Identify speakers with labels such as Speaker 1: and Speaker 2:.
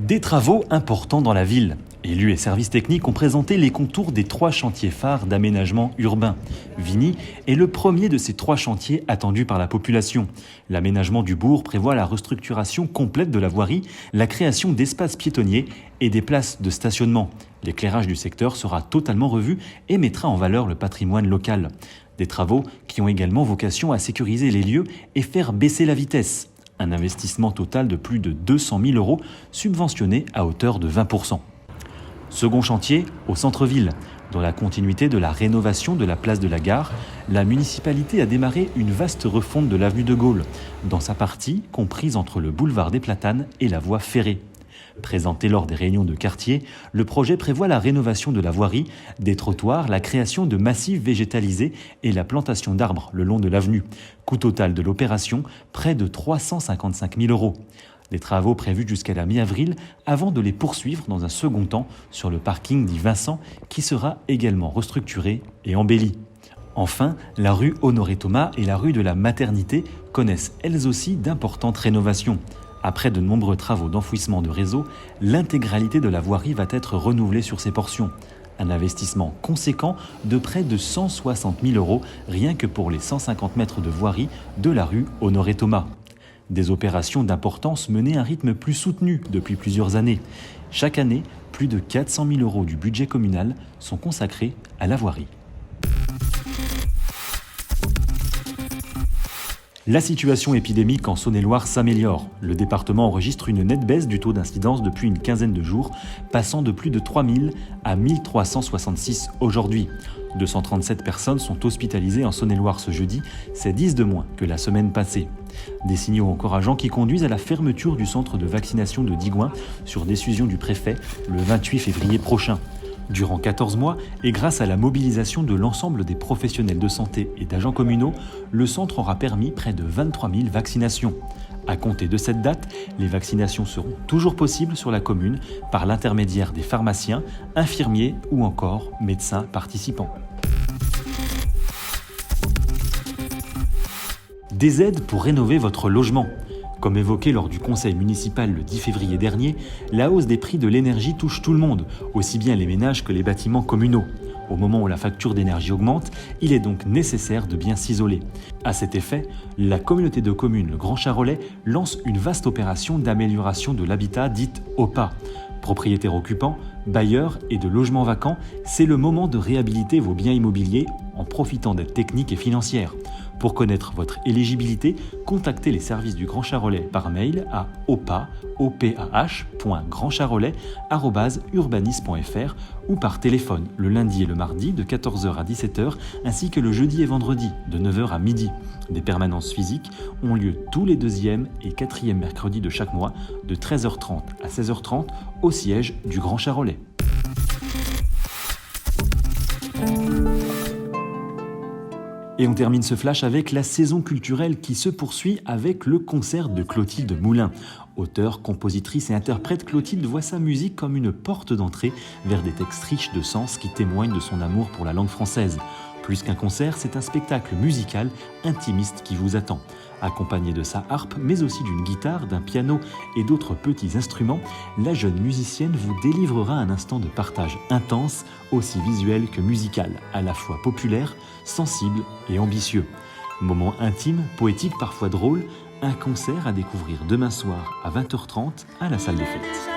Speaker 1: Des travaux importants dans la ville. Élus et services techniques ont présenté les contours des 3 chantiers phares d'aménagement urbain. Vigny est le premier de ces 3 chantiers attendus par la population. L'aménagement du bourg prévoit la restructuration complète de la voirie, la création d'espaces piétonniers et des places de stationnement. L'éclairage du secteur sera totalement revu et mettra en valeur le patrimoine local. Des travaux qui ont également vocation à sécuriser les lieux et faire baisser la vitesse. Un investissement total de plus de 200 000 € subventionné à hauteur de 20%. Second chantier, au centre-ville. Dans la continuité de la rénovation de la place de la Gare, la municipalité a démarré une vaste refonte de l'avenue de Gaulle, dans sa partie comprise entre le boulevard des Platanes et la voie ferrée. Présenté lors des réunions de quartier, le projet prévoit la rénovation de la voirie, des trottoirs, la création de massifs végétalisés et la plantation d'arbres le long de l'avenue. Coût total de l'opération, près de 355 000 €. Des travaux prévus jusqu'à la mi-avril avant de les poursuivre dans un second temps sur le parking dit Vincent qui sera également restructuré et embelli. Enfin, la rue Honoré-Thomas et la rue de la Maternité connaissent elles aussi d'importantes rénovations. Après de nombreux travaux d'enfouissement de réseau, l'intégralité de la voirie va être renouvelée sur ces portions. Un investissement conséquent de près de 160 000 € rien que pour les 150 mètres de voirie de la rue Honoré-Thomas. Des opérations d'importance menées à un rythme plus soutenu depuis plusieurs années. Chaque année, plus de 400 000 € du budget communal sont consacrés à la voirie. La situation épidémique en Saône-et-Loire s'améliore. Le département enregistre une nette baisse du taux d'incidence depuis une quinzaine de jours, passant de plus de 3 000 à 1 366 aujourd'hui. 237 personnes sont hospitalisées en Saône-et-Loire ce jeudi, c'est 10 de moins que la semaine passée. Des signaux encourageants qui conduisent à la fermeture du centre de vaccination de Digoin sur décision du préfet le 28 février prochain. Durant 14 mois, et grâce à la mobilisation de l'ensemble des professionnels de santé et d'agents communaux, le centre aura permis près de 23 000 vaccinations. À compter de cette date, les vaccinations seront toujours possibles sur la commune par l'intermédiaire des pharmaciens, infirmiers ou encore médecins participants. Des aides pour rénover votre logement. Comme évoqué lors du conseil municipal le 10 février dernier, la hausse des prix de l'énergie touche tout le monde, aussi bien les ménages que les bâtiments communaux. Au moment où la facture d'énergie augmente, il est donc nécessaire de bien s'isoler. À cet effet, la communauté de communes Le Grand Charolais lance une vaste opération d'amélioration de l'habitat dite OPA. Propriétaires occupants, bailleurs et de logements vacants, c'est le moment de réhabiliter vos biens immobiliers en profitant d'aides techniques et financières. Pour connaître votre éligibilité, contactez les services du Grand Charolais par mail à opah.grandcharolais@urbanis.fr ou par téléphone le lundi et le mardi de 14 h à 17 h ainsi que le jeudi et vendredi de 9 h à midi. Des permanences physiques ont lieu tous les 2e et 4e mercredis de chaque mois de 13h30 à 16h30 au siège du Grand Charolais. Et on termine ce flash avec la saison culturelle qui se poursuit avec le concert de Clotilde Moulin. Auteure, compositrice et interprète, Clotilde voit sa musique comme une porte d'entrée vers des textes riches de sens qui témoignent de son amour pour la langue française. Plus qu'un concert, c'est un spectacle musical intimiste qui vous attend. Accompagnée de sa harpe, mais aussi d'une guitare, d'un piano et d'autres petits instruments, la jeune musicienne vous délivrera un instant de partage intense, aussi visuel que musical, à la fois populaire, sensible et ambitieux. Moment intime, poétique, parfois drôle, un concert à découvrir demain soir à 20 h 30 à la salle des fêtes.